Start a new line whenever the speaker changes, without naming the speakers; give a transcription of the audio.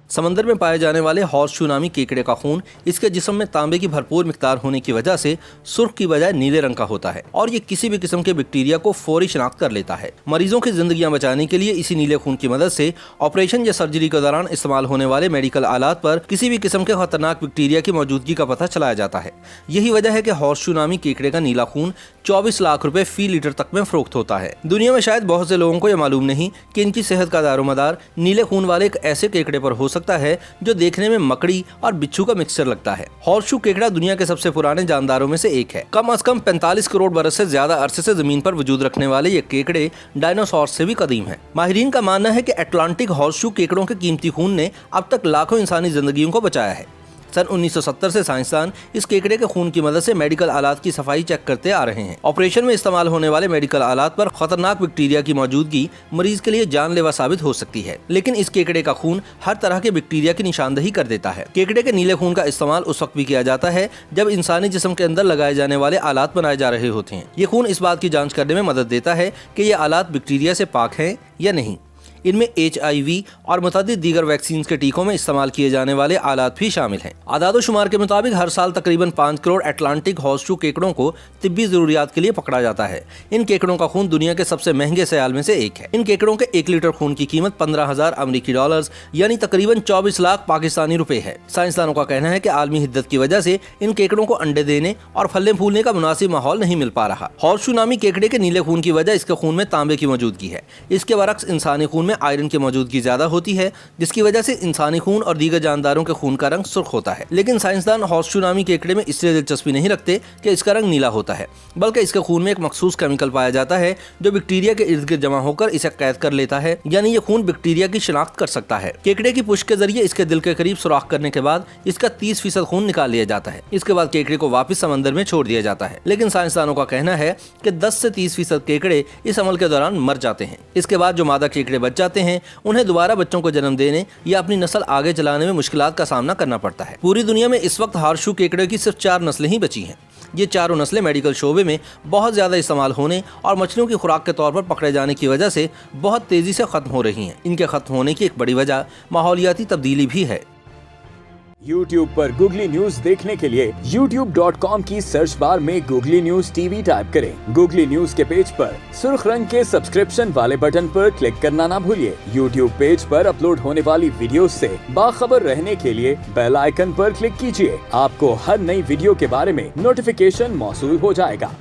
समंदर में पाए जाने वाले हॉर्सशू नामी केकड़े का खून इसके जिस्म में तांबे की भरपूर मिकदार होने की वजह से सुर्ख की बजाय नीले रंग का होता है और ये किसी भी किस्म के बैक्टीरिया को फौरी शिनाख्त कर लेता है। मरीजों की जिंदगियां बचाने के लिए इसी नीले खून की मदद से ऑपरेशन या सर्जरी के दौरान इस्तेमाल होने वाले मेडिकल आलात पर किसी भी किस्म के खतरनाक बैक्टीरिया की मौजूदगी का पता चलाया जाता है। यही वजह है कि हॉर्सशू नामी केकड़े का नीला खून 24 लाख रुपए फी लीटर तक में फरोख्त होता है। दुनिया में शायद बहुत से लोगों को यह मालूम नहीं कि इनकी सेहत का दारोमदार नीले खून वाले एक ऐसे केकड़े पर हो सकता है जो देखने में मकड़ी और बिच्छू का मिक्सचर लगता है। हॉर्सशू केकड़ा दुनिया के सबसे पुराने जानदारों में से एक है। कम से कम 45 करोड़ बरस से ज्यादा अरसे से जमीन पर वजूद रखने वाले ये केकड़े डायनासोर से भी कदीम हैं। माहिरीन का मानना है कि अटलांटिक हॉर्सशू केकड़ों के कीमती खून ने अब तक लाखों इंसानी जिंदगियों को बचाया है। सन 1970 से साइंसदान इस केकड़े के खून की मदद से मेडिकल आलात की सफाई चेक करते आ रहे हैं। ऑपरेशन में इस्तेमाल होने वाले मेडिकल आलात पर खतरनाक बैक्टीरिया की मौजूदगी मरीज के लिए जानलेवा साबित हो सकती है, लेकिन इस केकड़े का खून हर तरह के बैक्टीरिया की निशानदेही कर देता है। केकड़े के नीले खून का इस्तेमाल उस वक्त भी किया जाता है जब इंसानी जिस्म के अंदर लगाए जाने वाले आलात बनाए जा रहे होते हैं। ये खून इस बात की जाँच करने में मदद देता है कि ये आलात बैक्टीरिया से पाक हैं या नहीं। इनमें HIV और मुतअद्दिद दीगर वैक्सीन के टीकों में इस्तेमाल किए जाने वाले आलात भी शामिल हैं। आदाद-ओ-शुमार के मुताबिक हर साल तकरीबन 5 करोड़ अटलांटिक हॉर्सशू केकड़ों को तिब्बी जरूरियात के लिए पकड़ा जाता है। इन केकड़ों का खून दुनिया के सबसे महंगे सयाल में से एक है। इन केकड़ों के 1 लीटर खून की कीमत 15,000 अमरीकी डॉलर्स यानी तकरीबन 24 लाख पाकिस्तानी रुपए है। साइंसदानों का कहना है कि आलमी हिद्दत की वजह से इन केकड़ों को अंडे देने और फलने फूलने का मुनासिब माहौल नहीं मिल पा रहा। हॉर्सशू नामी केकड़े के नीले खून की वजह इसके खून में तांबे की मौजूदगी है। इसके बरक्स इंसानी खून में आयरन की मौजूदगी ज्यादा होती है, जिसकी वजह से इंसानी खून और दीगर जानदारों के खून का रंग सुर्ख होता है। लेकिन साइंसदान हॉर्सशू नामी केकड़े में इसलिए दिलचस्पी नहीं रखते कि इसका रंग नीला होता है, बल्कि इसके खून में एक मखसूस केमिकल पाया जाता है जो बैक्टीरिया के इर्द गिर्द जमा होकर इसे कैद कर लेता है, यानी ये खून बैक्टीरिया की शिनाख्त कर सकता है। केकड़े की पुष्ट के जरिए इसके दिल के करीब सुराख करने के बाद इसका 30% खून निकाल लिया जाता है। इसके बाद केकड़े को वापस समंदर में छोड़ दिया जाता है। लेकिन साइंसदानों का कहना है कि 10 से 30% केकड़े इस अमल के दौरान मर जाते हैं। इसके बाद जो मादा केकड़े बच जाते हैं उन्हें दोबारा बच्चों को जन्म देने या अपनी नस्ल आगे चलाने में मुश्किलात का सामना करना पड़ता है। पूरी दुनिया में इस वक्त हॉर्सशू केकड़े की सिर्फ 4 नस्लें ही बची हैं। ये चारों नस्लें मेडिकल शोबे में बहुत ज्यादा इस्तेमाल होने और मछलियों की खुराक के तौर पर पकड़े जाने की वजह से बहुत तेजी से खत्म हो रही हैं। इनके खत्म होने की एक बड़ी वजह माहौलियाती तब्दीली भी है।
YouTube पर गूगली न्यूज देखने के लिए youtube.com की सर्च बार में गूगली न्यूज TV टाइप करें। गूगली न्यूज के पेज पर सुर्ख रंग के सब्सक्रिप्शन वाले बटन पर क्लिक करना ना भूलिए। YouTube पेज पर अपलोड होने वाली वीडियोस से बाखबर रहने के लिए बेल आइकन पर क्लिक कीजिए। आपको हर नई वीडियो के बारे में नोटिफिकेशन मौसूल हो जाएगा।